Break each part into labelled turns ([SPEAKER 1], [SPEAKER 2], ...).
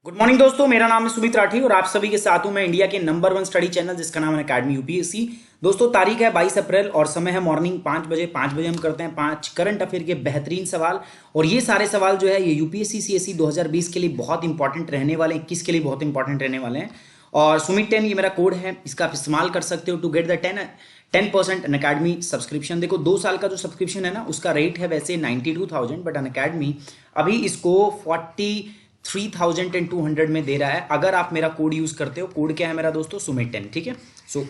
[SPEAKER 1] Good morning दोस्तों, मेरा नाम है सुमित राठी और आप सभी के साथ हूं मैं इंडिया के नंबर 1 स्टडी चैनल जिसका नाम है अकेडमी यूपीएससी। दोस्तों तारीख है 22 अप्रैल और समय है मॉर्निंग 5 बजे हम करते हैं 5 करंट अफेयर के बेहतरीन सवाल। और ये सारे सवाल जो है ये यूपीएससी सीएससी 2020 के लिए बहुत इंपॉर्टेंट रहने वाले हैं, 21 के लिए बहुत इंपॉर्टेंट रहने वाले हैं। और सुमित 10 ये मेरा कोड है, इसका आप इस्तेमाल कर सकते हो to get the 10% Unacademy subscription. देखो 2 साल का जो सब्सक्रिप्शन है ना उसका रेट है वैसे 92,000, बट अनअकैडमी अभी इसको 43,200 में दे रहा है अगर आप मेरा कोड यूज करते हो। कोड क्या है मेरा दोस्तों? सुमित 10। ठीक है, सो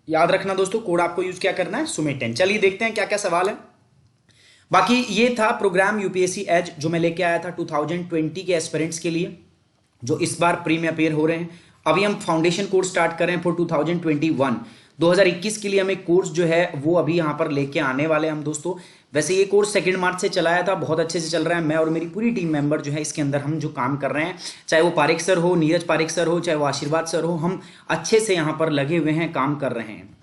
[SPEAKER 1] याद रखना दोस्तों, कोड आपको यूज क्या करना है? सुमित 10। चलिए देखते हैं क्या क्या सवाल है। बाकी ये था प्रोग्राम यूपीएससी एज जो मैं लेके आया था 2020 के एस्पिरेंट्स के लिए जो इस बार प्री में अपेयर हो रहे हैं। अभी हम फाउंडेशन कोर्स स्टार्ट कर रहे हैं फॉर 2021 के लिए। हमें कोर्स जो है वो अभी यहाँ पर लेके आने वाले हैं हम दोस्तों। वैसे ये कोर्स 2 मार्च से चलाया था, बहुत अच्छे से चल रहा है। मैं और मेरी पूरी टीम मेंबर जो है इसके अंदर हम जो काम कर रहे हैं, चाहे वो पारेख सर हो, नीरज पारेख सर हो, चाहे वो आशीर्वाद सर हो, हम अच्छे से यहाँ पर लगे हुए हैं, काम कर रहे हैं।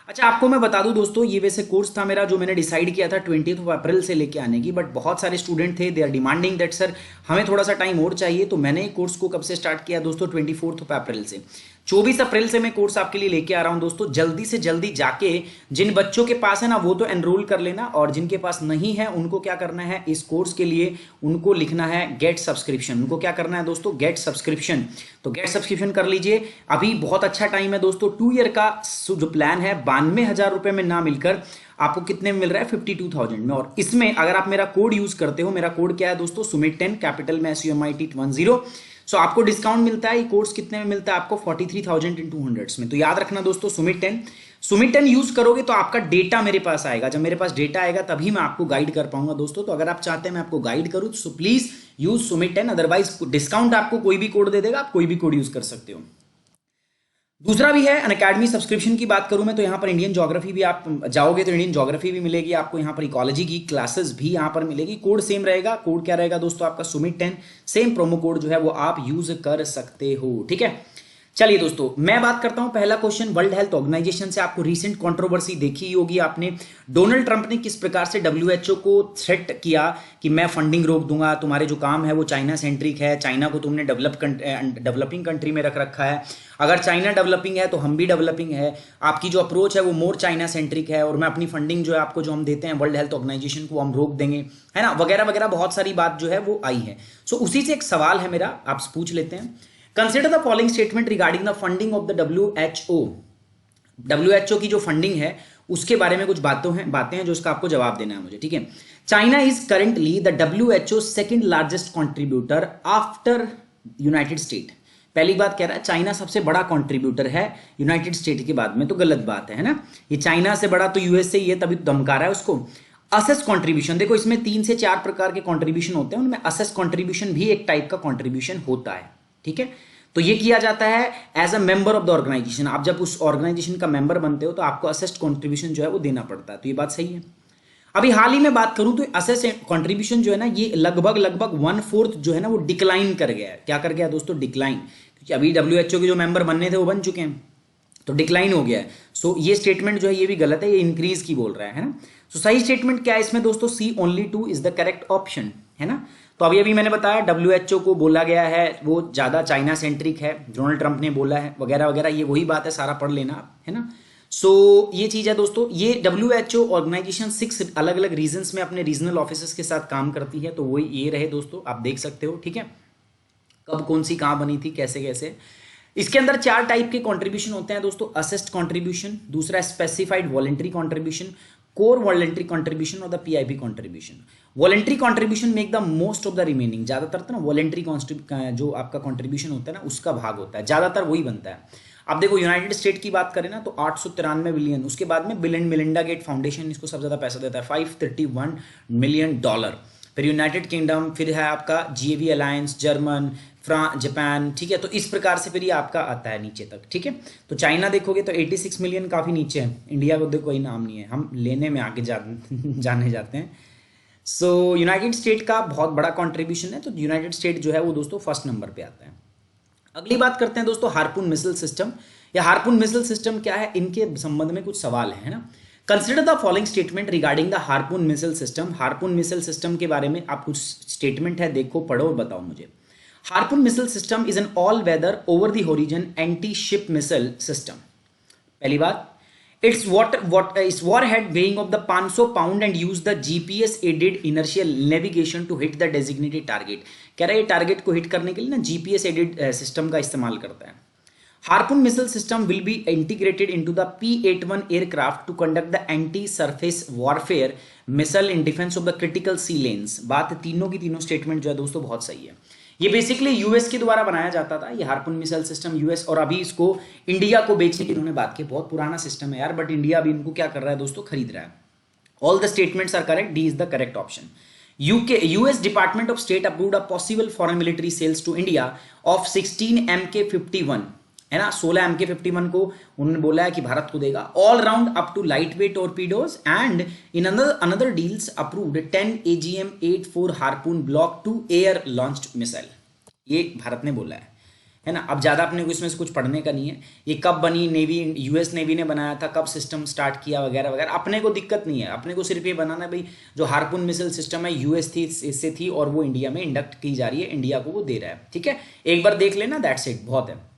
[SPEAKER 1] अच्छा, आपको मैं बता दूं दोस्तों, ये वैसे कोर्स था मेरा जो मैंने डिसाइड किया था 20 अप्रैल से लेके आने की, बट बहुत सारे स्टूडेंट थे, they are demanding that sir हमें थोड़ा सा टाइम और चाहिए। तो मैंने कोर्स को कब से स्टार्ट किया दोस्तों? 24 अप्रैल से। 24 अप्रैल से मैं कोर्स आपके लिए लेके आ रहा हूं दोस्तों। जल्दी से जल्दी जाके जिन बच्चों के पास है ना वो तो एनरोल कर लेना, और जिनके पास नहीं है उनको क्या करना है, इस कोर्स के लिए उनको लिखना है गेट सब्सक्रिप्शन। उनको क्या करना है दोस्तों? Get subscription. तो गेट सब्सक्रिप्शन कर लीजिए, अभी बहुत अच्छा टाइम है दोस्तों। 2 ईयर का जो प्लान है 92,000 रुपए में ना मिलकर आपको कितने में मिल रहा है? 52,000 में। और इसमें अगर आप मेरा कोड यूज करते हो, मेरा कोड क्या है दोस्तों? सुमित 10, कैपिटल में SUMIT10। सो आपको डिस्काउंट मिलता है। ये कोर्स कितने में मिलता है आपको? 43,200 में। तो याद रखना दोस्तों, सुमित 10 यूज करोगे तो आपका डेटा मेरे पास आएगा। जब मेरे पास डेटा आएगा तभी मैं आपको गाइड कर पाऊंगा दोस्तों। तो अगर आप चाहते हैं मैं आपको गाइड करूं तो please use Sumit 10, otherwise discount आपको कोई भी कोड दे देगा, आप कोई भी कोड यूज कर सकते हो। दूसरा भी है अनअकैडमी सब्सक्रिप्शन की बात करूं मैं तो यहाँ पर इंडियन ज्योग्राफी भी, आप जाओगे तो इंडियन ज्योग्राफी भी मिलेगी आपको, यहाँ पर इकोलॉजी की क्लासेस भी यहाँ पर मिलेगी। कोड सेम रहेगा। कोड क्या रहेगा दोस्तों आपका? सुमित 10। सेम प्रोमो कोड जो है वो आप यूज कर सकते हो। ठीक है, चलिए दोस्तों मैं बात करता हूं। पहला क्वेश्चन, वर्ल्ड हेल्थ ऑर्गेनाइजेशन से आपको रीसेंट कंट्रोवर्सी देखी ही होगी आपने। डोनाल्ड ट्रंप ने किस प्रकार से डब्ल्यूएचओ को थ्रेट किया कि मैं फंडिंग रोक दूंगा, तुम्हारे जो काम है वो चाइना सेंट्रिक है, चाइना को तुमने डेवलपिंग कंट्री में रख रखा है, अगर चाइना डेवलपिंग है तो हम भी डेवलपिंग है, आपकी जो अप्रोच है वो मोर चाइना सेंट्रिक है, और मैं अपनी फंडिंग जो है आपको जो हम देते हैं वर्ल्ड हेल्थ ऑर्गेनाइजेशन को हम रोक देंगे, है ना, वगैरह वगैरह बहुत सारी बात जो है वो आई है। सो उसी से एक सवाल है मेरा, आप पूछ लेते हैं। Consider the following statement regarding the funding of the WHO की जो फंडिंग है उसके बारे में कुछ बातें हैं जो इसका आपको जवाब देना है मुझे। ठीक है, China is currently the WHO second largest contributor after United state. पहली बात कह रहा है चाइना सबसे बड़ा कंट्रीब्यूटर है यूनाइटेड स्टेट के बाद में, तो गलत बात है ना। ये चाइना से बड़ा तो यूएसए ही है, तभी तो धमका रहा है उसको। असेस कंट्रीब्यूशन, देखो इसमें 3 से 4 प्रकार के कंट्रीब्यूशन होते हैं, उनमें असेस कंट्रीब्यूशन भी एक टाइप का कंट्रीब्यूशन होता है। ठीक है, तो ये किया जाता है as a member of the organisation. आप जब उस ऑर्गेनाइजेशन का मेंबर बनते हो तो आपको असेस्ट कंट्रीब्यूशन जो है वो देना पड़ता है। तो ये बात सही है। अभी हाल ही में बात करूं तो असेस कंट्रीब्यूशन जो है ना ये लगभग 1/4 जो है ना वो डिक्लाइन कर गया है। क्या कर गया दोस्तों? डिक्लाइन, क्योंकि अभी डब्ल्यूएचओ के जो मेंबर बनने थे वो बन चुके हैं, तो डिक्लाइन हो गया है। सो ये स्टेटमेंट जो है ये भी गलत है, ये इंक्रीज की बोल रहा है ना। सो सही स्टेटमेंट क्या है इसमें दोस्तों? C only 2 is the correct option, है ना। तो अभी मैंने बताया डब्ल्यूएचओ को बोला गया है वो ज्यादा चाइना सेंट्रिक है, डोनाल्ड ट्रंप ने बोला है वगैरह वगैरह, ये वही बात है, सारा पढ़ लेना आप, है ना। सो ये चीज है दोस्तों। ये डब्ल्यूएचओ ऑर्गेनाइजेशन 6 अलग अलग रीजन्स में अपने रीजनल ऑफिसर्स के साथ काम करती है, तो वही ये रहे दोस्तों, आप देख सकते हो। ठीक है, कब कौन सी कहाँ बनी थी, कैसे कैसे। इसके अंदर 4 टाइप के कंट्रीब्यूशन होते हैं दोस्तों। असिस्ट कंट्रीब्यूशन, दूसरा specified voluntary contribution, core voluntary contribution और the PIP contribution. Voluntary contribution make the most of the remaining, ज्यादातर तो ना वॉलंटरी जो आपका कंट्रीब्यूशन होता है ना उसका भाग होता है, ज्यादातर वही बनता है। अब देखो यूनाइटेड स्टेट की बात करें ना तो 893 बिलियन, उसके बाद में Bill and Melinda Gates Foundation इसको सबसे ज्यादा पैसा देता है, $531 मिलियन। फिर यूनाइटेड किंगडम, फिर है आपका GAV alliance, German, France, Japan. ठीक है, तो इस प्रकार से फिर ये आपका आता है नीचे तक। ठीक है, तो चाइना देखोगे तो 86 मिलियन काफी नीचे है, इंडिया को देखो कोई नाम नहीं है, हम लेने में आगे जाने जाते हैं। सो यूनाइटेड स्टेट का बहुत बड़ा कंट्रीब्यूशन है, तो यूनाइटेड स्टेट जो है वो दोस्तों फर्स्ट नंबर पे आता है। अगली बात करते हैं दोस्तों हार्पून मिसाइल सिस्टम, या हार्पून मिसाइल सिस्टम क्या है, इनके संबंध में कुछ सवाल है ना। Consider the following statement regarding the harpoon missile system. Harpoon missile system के बारे में आप कुछ स्टेटमेंट है देखो, पढ़ो और बताओ मुझे। Harpoon missile system is an all weather over the horizon anti ship missile system. पहली बात, it's it's warhead weighing of the 500 pound and use the GPS aided inertial navigation to hit the designated target. कह रहा है ये target को hit करने के लिए ना जीपीएस एडेड सिस्टम का इस्तेमाल करता है। Harpoon missile system will be integrated into the P-81 aircraft to conduct the anti surface warfare missile in defence of the critical sea lanes. बात तीनों की तीनों स्टेटमेंट जो है दोस्तों बहुत सही है। ये बेसिकली यूएस के द्वारा बनाया जाता था ये हार्पून मिसाइल सिस्टम, यूएस, और अभी इसको इंडिया को बेचने की इन्होंने बात की। बहुत पुराना सिस्टम है यार, बट इंडिया अभी इनको क्या कर रहा है दोस्तों, खरीद रहा है। All the statements are correct, D is the correct option. US Department of State approved a possible foreign military sales to India of 16 MK51, है ना, 16 MK51 को उन्होंने बोला है कि भारत को देगा। All round up to light weight torpedoes and in another deals approved 10 AGM-84 Harpoon block 2 air launched missile. ये भारत ने बोला है ना। अब ज्यादा अपने को इसमें से कुछ पढ़ने का नहीं है, ये कब बनी नेवी, यूएस नेवी ने बनाया था, कब सिस्टम स्टार्ट किया वगैरह वगैरह, अपने को दिक्कत नहीं है। अपने को सिर्फ ये बनाना है भाई जो हार्पून मिसाइल सिस्टम है यूएस थी, इससे थी, और वो इंडिया में इंडक्ट की जा रही है, इंडिया को वो दे रहा है। ठीक है, एक बार देख लेना, दैट्स इट, बहुत है।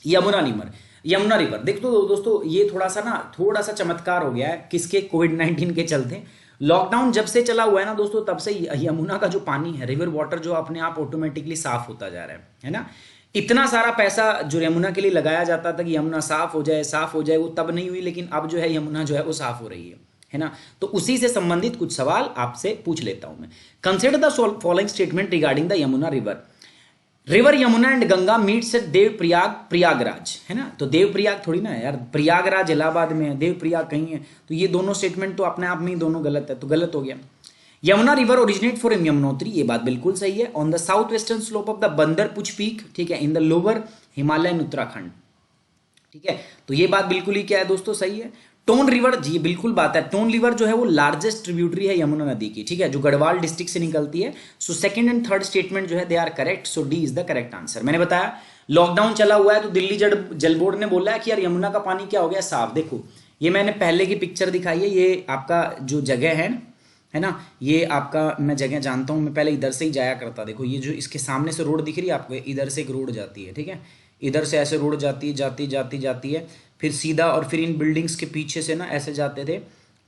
[SPEAKER 1] यमुना रिवर देख तो दोस्तों, ये थोड़ा सा चमत्कार हो गया है किसके, कोविड-19 के चलते। लॉकडाउन जब से चला हुआ है ना दोस्तों, तब से यमुना का जो पानी है, रिवर वाटर, जो अपने आप ऑटोमेटिकली साफ होता जा रहा है ना। इतना सारा पैसा जो यमुना के लिए लगाया जाता था कि यमुना साफ हो जाए, वो तब नहीं हुई, लेकिन अब जो है यमुना जो है वो साफ हो रही है ना। तो उसी से संबंधित कुछ सवाल आपसे पूछ लेता हूं मैं। Consider the following statement regarding the Yamuna river Yamuna and Ganga meets eight Prayagraj, है ना। तो देवप्रयाग थोड़ी ना है यार, प्रयागराज इलाहाबाद में है, देवप्रयाग कहीं है। तो ये दोनों स्टेटमेंट तो अपने आप में ही दोनों गलत है, तो गलत हो गया। Yamuna river originate from Yamunotri, ये बात बिल्कुल सही है। On the south western slope of the Bandarpunch peak, ठीक है, in the lower Himalaya in Uttarakhand, ठीक है। तो ये बात बिल्कुल ही क्या है दोस्तों, सही है। टोन रिवर, जी बिल्कुल बात है, टोन रिवर जो है वो लार्जेस्ट ट्रिब्यूटरी है यमुना नदी की, ठीक है, जो गढ़वाल डिस्ट्रिक्ट से निकलती है। So second and third statement जो है they are correct, so D is the correct answer. मैंने बताया लॉकडाउन चला हुआ है तो दिल्ली जल बोर्ड ने बोला है कि यार यमुना का पानी क्या हो गया, साफ। देखो ये मैंने पहले की पिक्चर दिखाई है, ये आपका जो जगह है ना, ये आपका मैं जगह जानता हूँ, मैं पहले इधर से ही जाया करता। देखो ये जो इसके सामने से रोड दिख रही है आपको, इधर से एक रोड जाती है, ठीक है, इधर से ऐसे रोड जाती है, फिर सीधा, और फिर इन बिल्डिंग्स के पीछे से ना ऐसे जाते थे,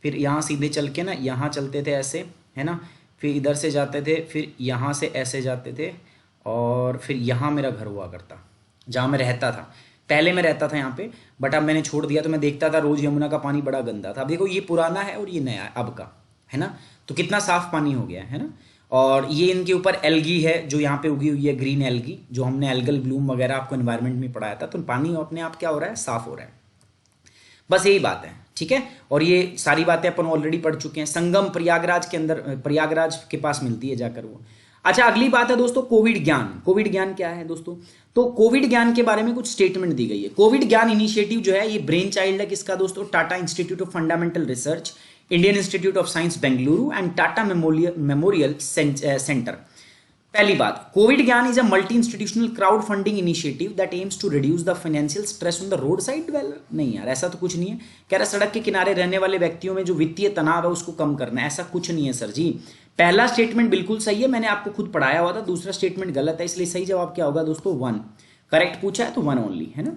[SPEAKER 1] फिर यहाँ सीधे चल के ना यहाँ चलते थे ऐसे, है ना, फिर इधर से जाते थे, फिर यहाँ से ऐसे जाते थे, और फिर यहाँ मेरा घर हुआ करता जहाँ मैं रहता था। पहले मैं रहता था यहाँ पे, बट अब मैंने छोड़ दिया। तो मैं देखता था रोज यमुना का पानी बड़ा गंदा था। अब देखो ये पुराना है और ये नया है अब का, है ना, तो कितना साफ पानी हो गया है ना। और ये इनके ऊपर एल्गी है जो यहाँ पे उगी हुई है, ग्रीन एल्गी, जो हमने एल्गल ब्लूम वगैरह आपको एनवायरनमेंट में पढ़ाया था। तो पानी अपने आप क्या हो रहा है, साफ हो रहा है, बस यही बात है, ठीक है। और ये सारी बातें अपन ऑलरेडी पढ़ चुके हैं। संगम प्रयागराज के अंदर, प्रयागराज के पास मिलती है जाकर वो। अच्छा अगली बात है दोस्तों कोविड ज्ञान क्या है दोस्तों, तो कोविड ज्ञान के बारे में कुछ स्टेटमेंट दी गई है। कोविड ज्ञान इनिशिएटिव जो है ये ब्रेन चाइल्ड है किसका दोस्तों, Tata Institute of Fundamental Research, Indian Institute of Science Bengaluru and Tata Memorial Centre. पहली बात, Covid Gyan is a multi institutional crowd funding initiative that aims to reduce the financial stress on the road side developer. नहीं यार ऐसा तो कुछ नहीं है, कह रहा सड़क के किनारे रहने वाले व्यक्तियों में जो वित्तीय तनाव है उसको कम करना है, ऐसा कुछ नहीं है सर जी। पहला स्टेटमेंट बिल्कुल सही है, मैंने आपको खुद पढ़ाया हुआ था। दूसरा स्टेटमेंट गलत है, इसलिए सही जवाब क्या होगा दोस्तों, 1। करेक्ट पूछा है तो 1 ओनली, है ना।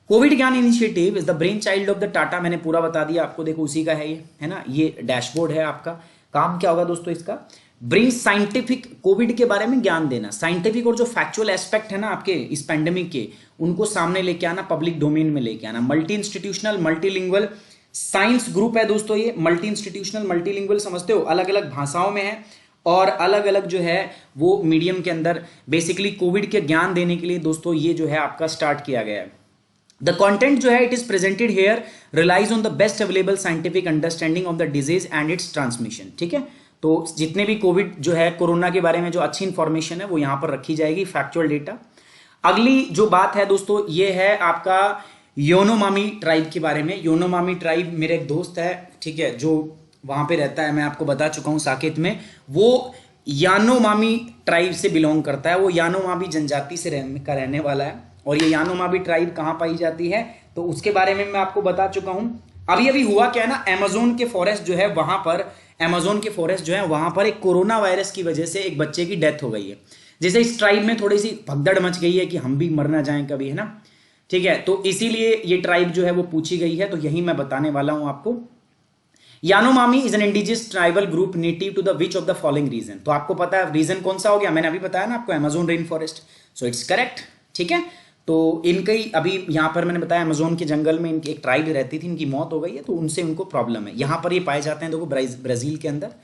[SPEAKER 1] कोविड ज्ञान initiative is the brain child of the Tata, मैंने पूरा बता दिया आपको, देखो उसी का है ये, है ना। ये डैशबोर्ड है आपका, काम क्या होगा दोस्तों इसका, ब्रिंग साइंटिफिक, कोविड के बारे में ज्ञान देना, साइंटिफिक और जो फैक्चुअल एस्पेक्ट है ना आपके इस पैंडेमिक के, उनको सामने लेके आना, पब्लिक डोमेन में लेके आना। Multi institutional multilingual science group है दोस्तों ये। मल्टी इंस्टीट्यूशनल मल्टीलिंगुअल समझते हो, अलग अलग भाषाओं में है और अलग अलग जो है वो मीडियम के अंदर बेसिकली कोविड के ज्ञान देने के लिए दोस्तों ये जो है आपका स्टार्ट किया गया है। द कंटेंट जो है it is presented here relies on the best available scientific understanding of the disease and its transmission, ठीक है। तो जितने भी कोविड जो है कोरोना के बारे में जो अच्छी इंफॉर्मेशन है वो यहां पर रखी जाएगी, फैक्चुअल डेटा। अगली जो बात है दोस्तों ये है आपका योनोमामी ट्राइब के बारे में। योनोमामी ट्राइब मेरे एक दोस्त है, ठीक है, जो वहां पे रहता है, मैं आपको बता चुका हूं साकेत में, वो यानोमामी ट्राइब से बिलोंग करता है। वो यानोमामी जनजाति से रहने वाला है। और ये यानोमामी ट्राइब कहाँ पाई जाती है तो उसके बारे में मैं आपको बता चुका हूं। अभी अभी हुआ क्या है ना, अमेजोन के फॉरेस्ट जो है वहां पर एक कोरोना वायरस की वजह से एक बच्चे की डेथ हो गई है। जैसे इस ट्राइब में थोड़ी सी भगदड़ मच गई है कि हम भी मर ना जाएं कभी, है ना, ठीक है, तो इसीलिए ये ट्राइब जो है वो पूछी गई है, तो यही मैं बताने वाला हूं आपको। Yanomami is an indigenous tribal group native to the which of the following region, तो आपको पता है रीजन कौन सा हो गया, मैंने अभी बताया ना आपको, Amazon rain forest, so it's correct, ठीक है। तो इनकी अभी यहाँ पर मैंने बताया अमेजोन के जंगल में इनकी एक ट्राइब रहती थी, इनकी मौत हो गई है, तो उनसे उनको प्रॉब्लम है। यहाँ पर ये पाए जाते हैं, देखो ब्राजील के अंदर,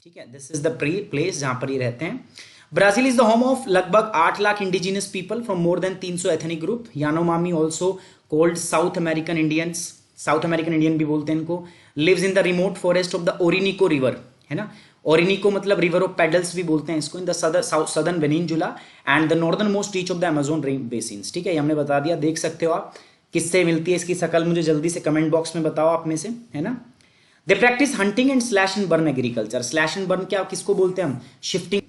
[SPEAKER 1] ठीक है, दिस इज द प्लेस जहाँ पर ये रहते हैं। Brazil is the home of लगभग 8 lakh indigenous people from more than 300 ethnic group. Yanomami also called South American Indians, South American Indian भी बोलते हैं इनको, lives in the remote forest of the Orinoco river, है ना, ओरिनिको मतलब रिवर ऑफ पेडल्स भी बोलते हैं इसको, in the southern Venezuela and the northern most reach of the Amazon rain basins, ठीक है, ये हमने बता दिया, देख सकते हो आप किससे मिलती है इसकी शकल, मुझे जल्दी से कमेंट बॉक्स में बताओ आप में से, है ना। They practise hunting and slash and burn agriculture, slash and burn क्या किसको बोलते हैं हम, शिफ्टिंग।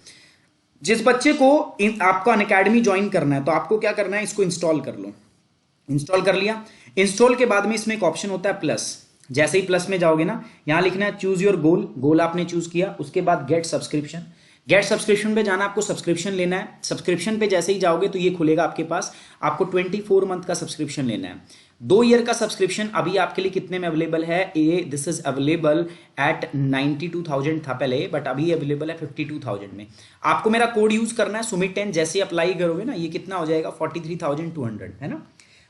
[SPEAKER 1] जिस बच्चे को आपको अन अकेडमी ज्वाइन करना है तो आपको क्या करना है, इसको इंस्टॉल कर लो, इंस्टॉल कर लिया, इंस्टॉल के बाद में इसमें एक ऑप्शन होता है प्लस, जैसे ही प्लस में जाओगे ना, यहां लिखना है चूज योर गोल, गोल आपने चूज किया, उसके बाद गेट सब्सक्रिप्शन, गेट सब्सक्रिप्शन पे जाना, आपको सब्सक्रिप्शन लेना है, सब्सक्रिप्शन पे जैसे ही जाओगे तो ये खुलेगा आपके पास, आपको 24 मंथ का सब्सक्रिप्शन लेना है। 2 ईयर का सब्सक्रिप्शन अभी आपके लिए कितने में अवेलेबल है, ये दिस इज अवेलेबल एट 92,000 था पहले, बट अभी अवेलेबल है 52,000 में। आपको मेरा कोड यूज करना है सुमित 10, जैसे अप्लाई करोगे ना ये कितना हो जाएगा 43,200, है ना।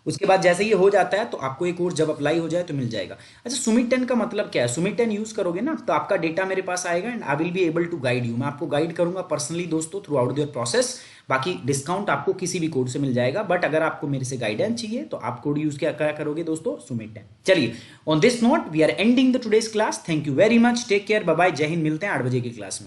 [SPEAKER 1] उसके बाद जैसे ये हो जाता है तो आपको एक कोर्स जब अप्लाई हो जाए तो मिल जाएगा। अच्छा, सुमित 10 का मतलब क्या है, सुमित 10 यूज करोगे ना तो आपका डेटा मेरे पास आएगा and I will be able to guide you, मैं आपको गाइड करूंगा पर्सनली दोस्तों थ्रू आउट योर प्रोसेस। बाकी डिस्काउंट आपको किसी भी कोड से मिल जाएगा, बट अगर आपको मेरे से गाइडेंस चाहिए तो आप कोड यूज क्या करोगे दोस्तों, सुमित 10। चलिए, on this note we are ending the today's class, thank you very much, take care, bye bye, जय हिंद, मिलते हैं 8 बजे की क्लास में।